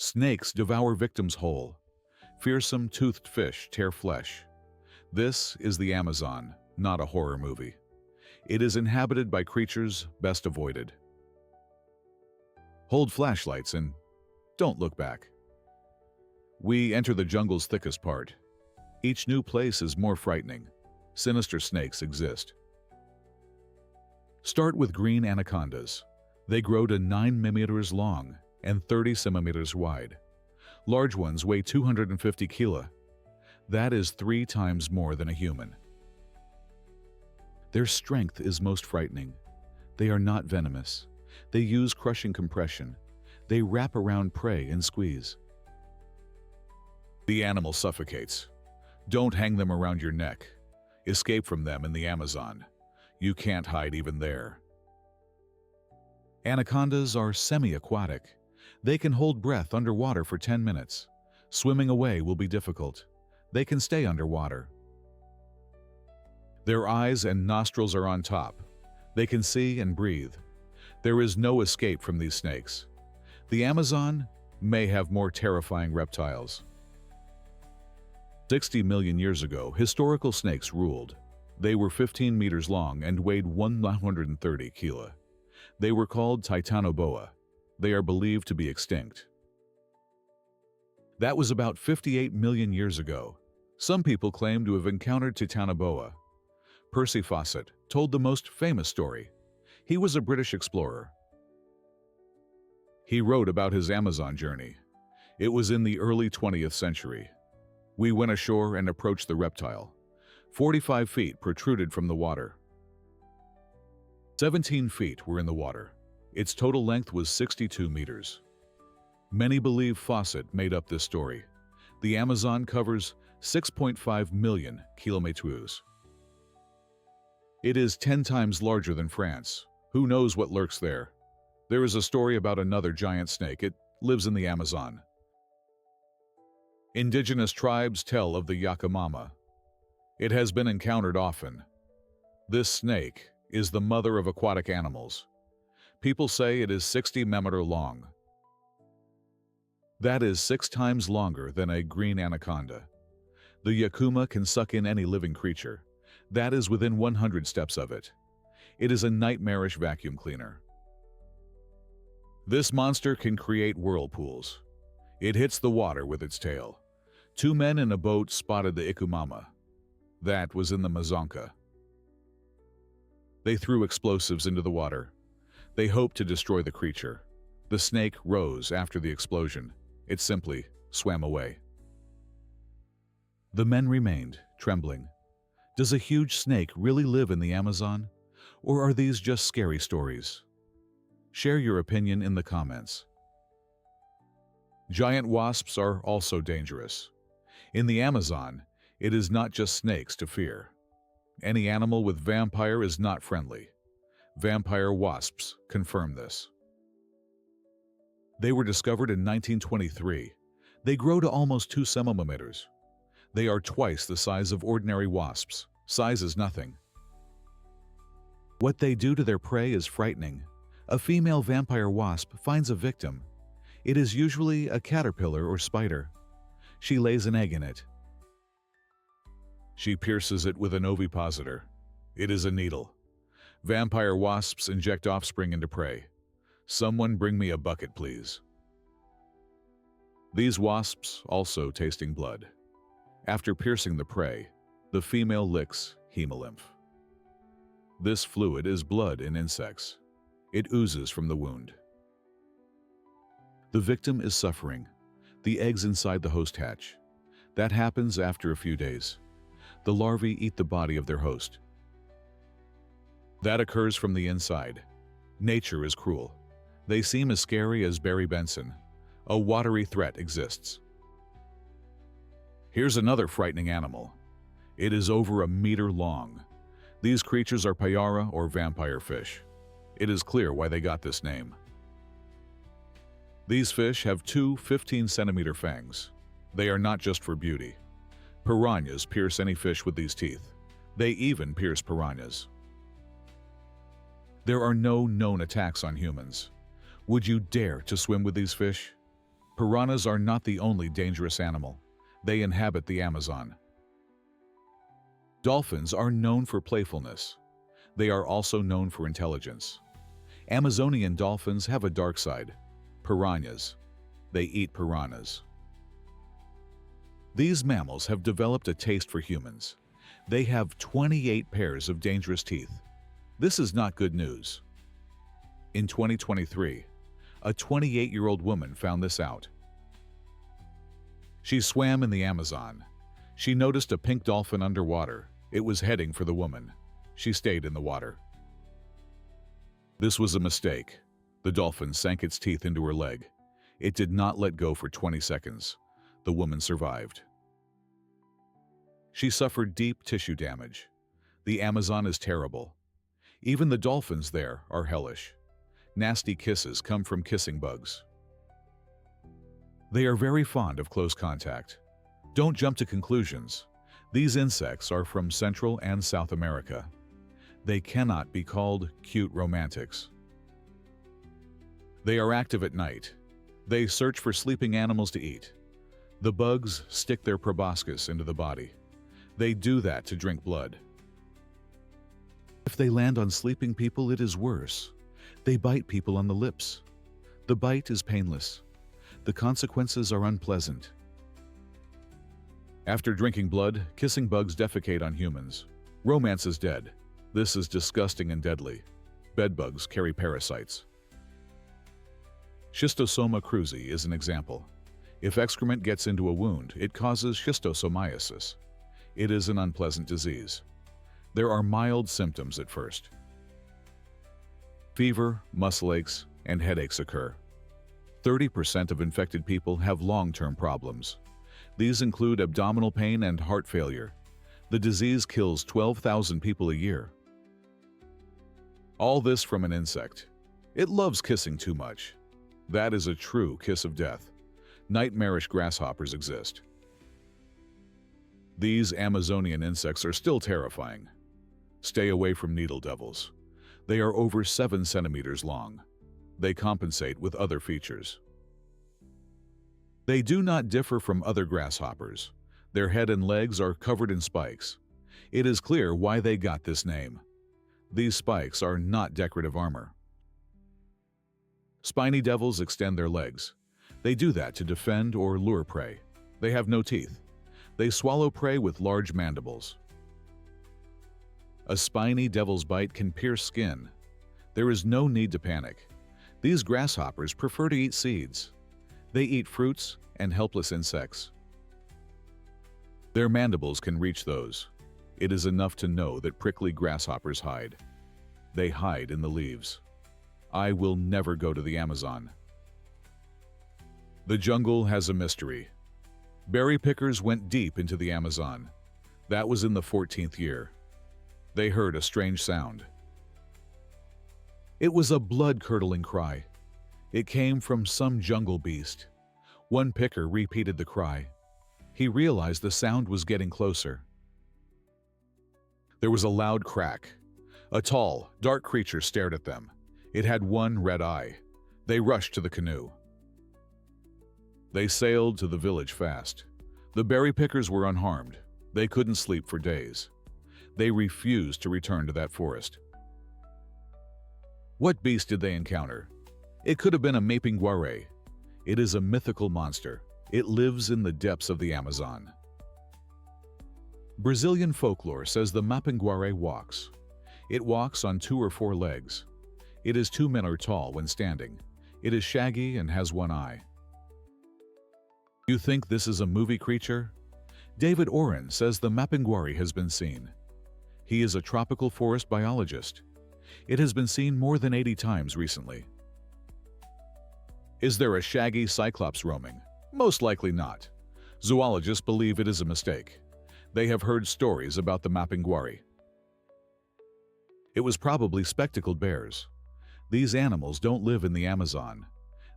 Snakes devour victims whole. Fearsome toothed fish tear flesh. This is the Amazon, not a horror movie. It is inhabited by creatures best avoided. Hold flashlights and don't look back. We enter the jungle's thickest part. Each new place is more frightening. Sinister snakes exist. Start with green anacondas. They grow to 9 millimeters long and 30 centimeters wide. Large ones weigh 250 kilo. That is 3 times more than a human. Their strength is most frightening. They are not venomous. They use crushing compression. They wrap around prey and squeeze. The animal suffocates. Don't hang them around your neck. Escape from them in the Amazon. You can't hide even there. Anacondas are semi-aquatic. They can hold breath underwater for 10 minutes. Swimming away will be difficult. They can stay underwater. Their eyes and nostrils are on top. They can see and breathe. There is no escape from these snakes. The Amazon may have more terrifying reptiles. 60 million years ago, historical snakes ruled. They were 15 meters long and weighed 130 kilo. They were called Titanoboa. They are believed to be extinct. That was about 58 million years ago. Some people claim to have encountered Titanoboa. Percy Fawcett told the most famous story. He was a British explorer. He wrote about his Amazon journey. It was in the early 20th century. We went ashore and approached the reptile. 45 feet protruded from the water. 17 feet were in the water. Its total length was 62 meters. Many believe Fawcett made up this story. The Amazon covers 6.5 million kilometers. It is 10 times larger than France. Who knows what lurks there? There is a story about another giant snake. It lives in the Amazon. Indigenous tribes tell of the Yakumama. It has been encountered often. This snake is the mother of aquatic animals. People say it is 60 millimeters long. That is 6 times longer than a green anaconda. The Yakumama can suck in any living creature. That is within 100 steps of it. It is a nightmarish vacuum cleaner. This monster can create whirlpools. It hits the water with its tail. 2 men in a boat spotted the Yakumama. That was in the Mazanka. They threw explosives into the water. They hoped to destroy the creature. The snake rose after the explosion. It simply swam away. The men remained, trembling. Does a huge snake really live in the Amazon? Or are these just scary stories? Share your opinion in the comments. Giant wasps are also dangerous. In the Amazon, it is not just snakes to fear. Any animal with vampire is not friendly. Vampire wasps confirm this. They were discovered in 1923. They grow to almost 2 centimeters. They are twice the size of ordinary wasps. Size is nothing. What they do to their prey is frightening. A female vampire wasp finds a victim. It is usually a caterpillar or spider. She lays an egg in it. She pierces it with an ovipositor. It is a needle. Vampire wasps inject offspring into prey. Someone bring me a bucket, please. These wasps also tasting blood. After piercing the prey, the female licks hemolymph. This fluid is blood in insects. It oozes from the wound. The victim is suffering. The eggs inside the host hatch. That happens after a few days. The larvae eat the body of their host. That occurs from the inside. Nature is cruel. They seem as scary as Barry Benson. A watery threat exists. Here's another frightening animal. It is over 1 meter long. These creatures are payara or vampire fish. It is clear why they got this name. These fish have 2 15-centimeter fangs. They are not just for beauty. Piranhas pierce any fish with these teeth. They even pierce piranhas. There are no known attacks on humans. Would you dare to swim with these fish? Piranhas are not the only dangerous animal. They inhabit the Amazon. Dolphins are known for playfulness. They are also known for intelligence. Amazonian dolphins have a dark side. Piranhas. They eat piranhas. These mammals have developed a taste for humans. They have 28 pairs of dangerous teeth. This is not good news. In 2023, a 28-year-old woman found this out. She swam in the Amazon. She noticed a pink dolphin underwater. It was heading for the woman. She stayed in the water. This was a mistake. The dolphin sank its teeth into her leg. It did not let go for 20 seconds. The woman survived. She suffered deep tissue damage. The Amazon is terrible. Even the dolphins there are hellish. Nasty kisses come from kissing bugs. They are very fond of close contact. Don't jump to conclusions. These insects are from Central and South America. They cannot be called cute romantics. They are active at night. They search for sleeping animals to eat. The bugs stick their proboscis into the body. They do that to drink blood. If they land on sleeping people, it is worse. They bite people on the lips. The bite is painless. The consequences are unpleasant. After drinking blood, kissing bugs defecate on humans. Romance is dead. This is disgusting and deadly. Bedbugs carry parasites. Schistosoma cruzi is an example. If excrement gets into a wound, it causes schistosomiasis. It is an unpleasant disease. There are mild symptoms at first. Fever, muscle aches, and headaches occur. 30% of infected people have long-term problems. These include abdominal pain and heart failure. The disease kills 12,000 people a year. All this from an insect. It loves kissing too much. That is a true kiss of death. Nightmarish grasshoppers exist. These Amazonian insects are still terrifying. Stay away from needle devils. They are over 7 centimeters long. They compensate with other features. They do not differ from other grasshoppers. Their head and legs are covered in spikes. It is clear why they got this name. These spikes are not decorative armor. Spiny devils extend their legs. They do that to defend or lure prey. They have no teeth. They swallow prey with large mandibles. A spiny devil's bite can pierce skin. There is no need to panic. These grasshoppers prefer to eat seeds. They eat fruits and helpless insects. Their mandibles can reach those. It is enough to know that prickly grasshoppers hide. They hide in the leaves. I will never go to the Amazon. The jungle has a mystery. Berry pickers went deep into the Amazon. That was in the 14th year. They heard a strange sound. It was a blood-curdling cry. It came from some jungle beast. One picker repeated the cry. He realized the sound was getting closer. There was a loud crack. A tall, dark creature stared at them. It had one red eye. They rushed to the canoe. They sailed to the village fast. The berry pickers were unharmed. They couldn't sleep for days. They refused to return to that forest. What beast did they encounter? It could have been a mapinguari. It is a mythical monster. It lives in the depths of the Amazon. Brazilian folklore says the mapinguari walks. It walks on 2 or 4 legs. It is 2 men tall when standing. It is shaggy and has one eye. You think this is a movie creature? David Oren says the mapinguari has been seen. He is a tropical forest biologist. It has been seen more than 80 times recently. Is there a shaggy cyclops roaming? Most likely not. Zoologists believe it is a mistake. They have heard stories about the mapinguari. It was probably spectacled bears. These animals don't live in the Amazon.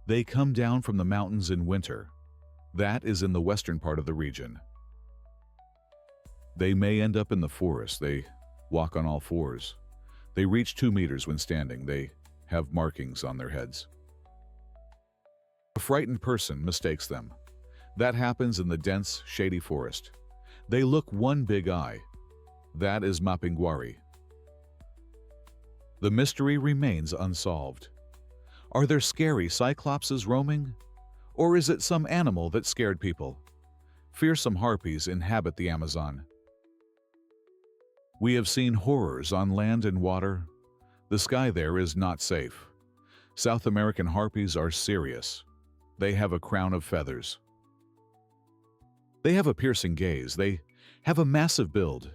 They come down from the mountains in winter. That is in the western part of the region. They may end up in the forest. They walk on all fours. They reach 2 meters when standing. They have markings on their heads. A frightened person mistakes them. That happens in the dense, shady forest. They look one big eye. That is Mapinguari. The mystery remains unsolved. Are there scary cyclopses roaming? Or is it some animal that scared people? Fearsome harpies inhabit the Amazon. We have seen horrors on land and water. The sky there is not safe. South American harpies are serious. They have a crown of feathers. They have a piercing gaze. They have a massive build.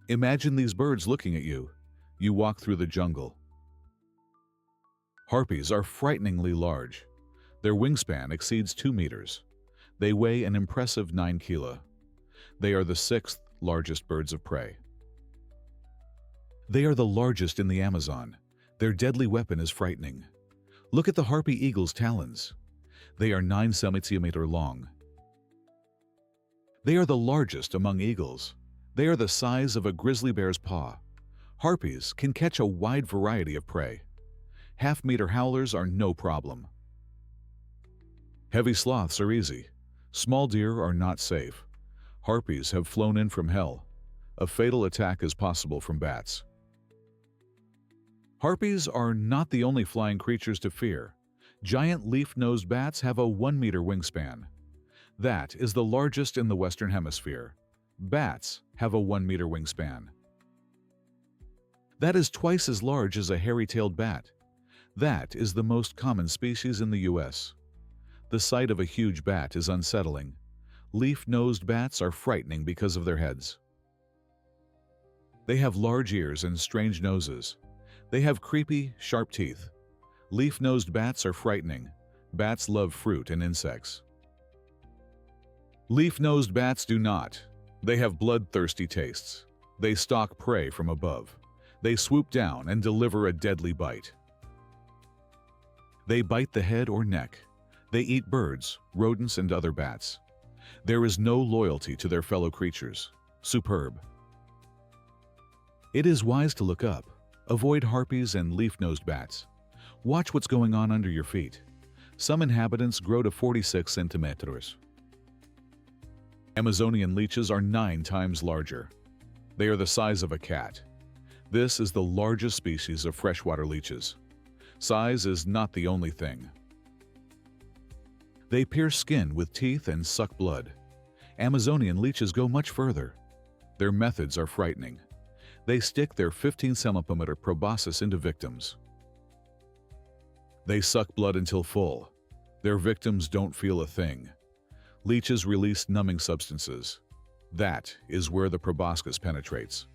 Imagine these birds looking at you. You walk through the jungle. Harpies are frighteningly large. Their wingspan exceeds 2 meters. They weigh an impressive 9 kilo. They are the 6th largest birds of prey. They are the largest in the Amazon. Their deadly weapon is frightening. Look at the harpy eagle's talons. They are 9 centimeters long. They are the largest among eagles. They are the size of a grizzly bear's paw. Harpies can catch a wide variety of prey. Half-meter howlers are no problem. Heavy sloths are easy. Small deer are not safe. Harpies have flown in from hell. A fatal attack is possible from bats. Harpies are not the only flying creatures to fear. Giant leaf-nosed bats have a 1-meter wingspan. That is the largest in the Western Hemisphere. Bats have a 1-meter wingspan. That is twice as large as a hairy-tailed bat. That is the most common species in the U.S. The sight of a huge bat is unsettling. Leaf-nosed bats are frightening because of their heads. They have large ears and strange noses. They have creepy, sharp teeth. Leaf-nosed bats are frightening. Bats love fruit and insects. Leaf-nosed bats do not. They have bloodthirsty tastes. They stalk prey from above. They swoop down and deliver a deadly bite. They bite the head or neck. They eat birds, rodents, and other bats. There is no loyalty to their fellow creatures. Superb. It is wise to look up. Avoid harpies and leaf-nosed bats. Watch what's going on under your feet. Some inhabitants grow to 46 centimeters. Amazonian leeches are 9 times larger. They are the size of a cat. This is the largest species of freshwater leeches. Size is not the only thing. They pierce skin with teeth and suck blood. Amazonian leeches go much further. Their methods are frightening. They stick their 15-centimeter proboscis into victims. They suck blood until full. Their victims don't feel a thing. Leeches release numbing substances. That is where the proboscis penetrates.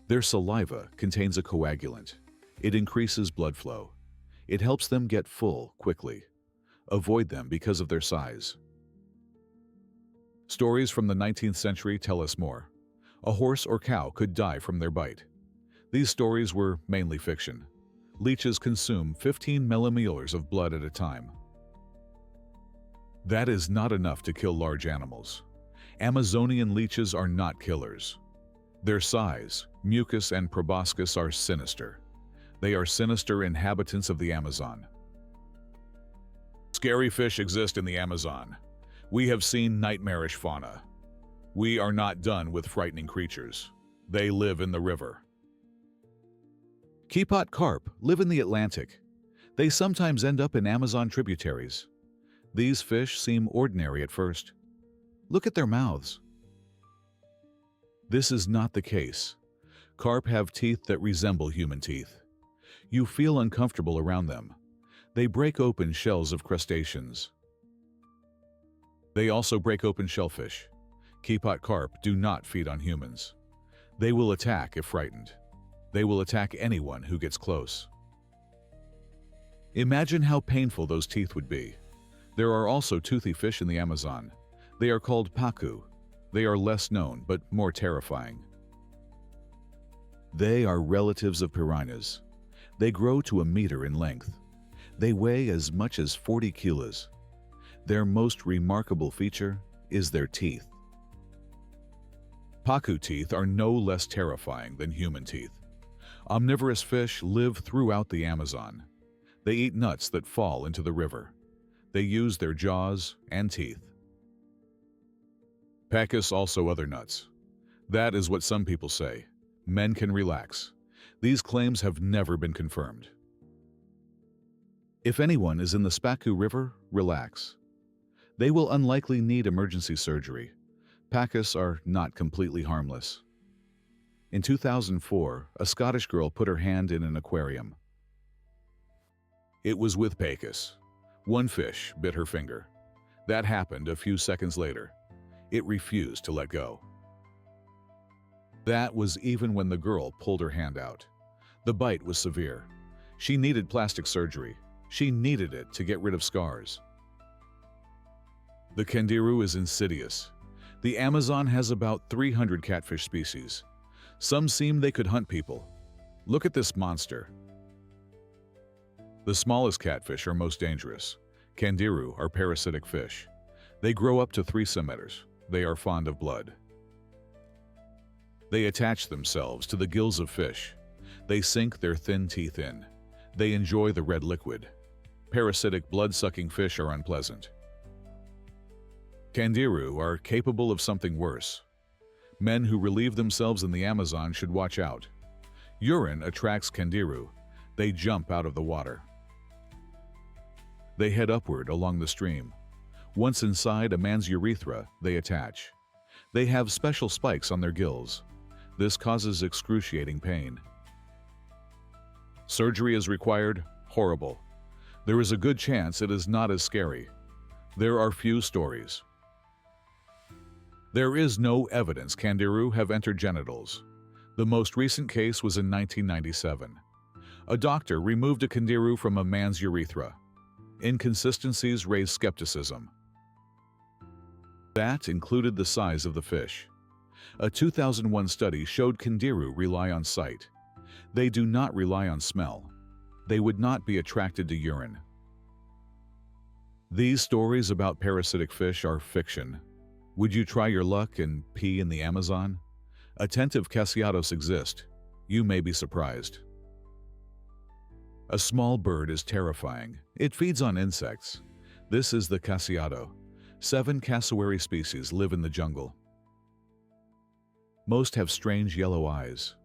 Their saliva contains a coagulant. It increases blood flow. It helps them get full quickly. Avoid them because of their size. Stories from the 19th century tell us more. A horse or cow could die from their bite. These stories were mainly fiction. Leeches consume 15 millimolars of blood at a time. That is not enough to kill large animals. Amazonian leeches are not killers. Their size, mucus, and proboscis are sinister. They are sinister inhabitants of the Amazon. Scary fish exist in the Amazon. We have seen nightmarish fauna. We are not done with frightening creatures. They live in the river. Keypot carp live in the Atlantic. They sometimes end up in Amazon tributaries. These fish seem ordinary at first. Look at their mouths. This is not the case. Carp have teeth that resemble human teeth. You feel uncomfortable around them. They break open shells of crustaceans. They also break open shellfish. Keypot carp do not feed on humans. They will attack if frightened. They will attack anyone who gets close. Imagine how painful those teeth would be. There are also toothy fish in the Amazon. They are called pacu. They are less known but more terrifying. They are relatives of piranhas. They grow to a meter in length. They weigh as much as 40 kilos. Their most remarkable feature is their teeth. Pacu teeth are no less terrifying than human teeth. Omnivorous fish live throughout the Amazon. They eat nuts that fall into the river. They use their jaws and teeth. Pacus also other nuts. That is what some people say. Men can relax. These claims have never been confirmed. If anyone is in the Spaku River, relax. They will unlikely need emergency surgery. Pacus are not completely harmless. In 2004, a Scottish girl put her hand in an aquarium. It was with Pacus. One fish bit her finger. That happened a few seconds later. It refused to let go. That was even when the girl pulled her hand out. The bite was severe. She needed plastic surgery. She needed it to get rid of scars. The candiru is insidious. The Amazon has about 300 catfish species. Some seem they could hunt people. Look at this monster. The smallest catfish are most dangerous. Candiru are parasitic fish. They grow up to 3 centimeters. They are fond of blood. They attach themselves to the gills of fish. They sink their thin teeth in. They enjoy the red liquid. Parasitic blood-sucking fish are unpleasant. Candiru are capable of something worse. Men who relieve themselves in the Amazon should watch out. Urine attracts candiru. They jump out of the water. They head upward along the stream. Once inside a man's urethra, they attach. They have special spikes on their gills. This causes excruciating pain. Surgery is required? Horrible. There is a good chance it is not as scary. There are few stories. There is no evidence candiru have entered genitals. The most recent case was in 1997. A doctor removed a candiru from a man's urethra. Inconsistencies raised skepticism. That included the size of the fish. A 2001 study showed candiru rely on sight. They do not rely on smell. They would not be attracted to urine. These stories about parasitic fish are fiction. Would you try your luck and pee in the Amazon? Attentive casiatos exist. You may be surprised. A small bird is terrifying. It feeds on insects. This is the casiato. 7 cassowary species live in the jungle. Most have strange yellow eyes.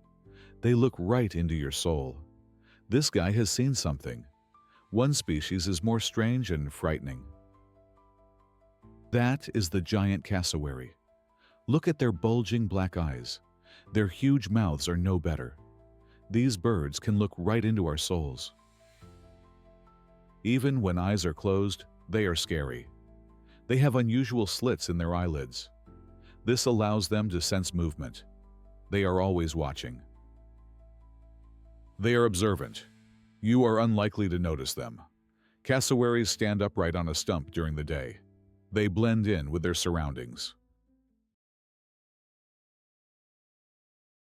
They look right into your soul. This guy has seen something. One species is more strange and frightening. That is the giant cassowary. Look at their bulging black eyes. Their huge mouths are no better. These birds can look right into our souls. Even when eyes are closed, they are scary. They have unusual slits in their eyelids. This allows them to sense movement. They are always watching. They are observant. You are unlikely to notice them. Cassowaries stand upright on a stump during the day. They blend in with their surroundings.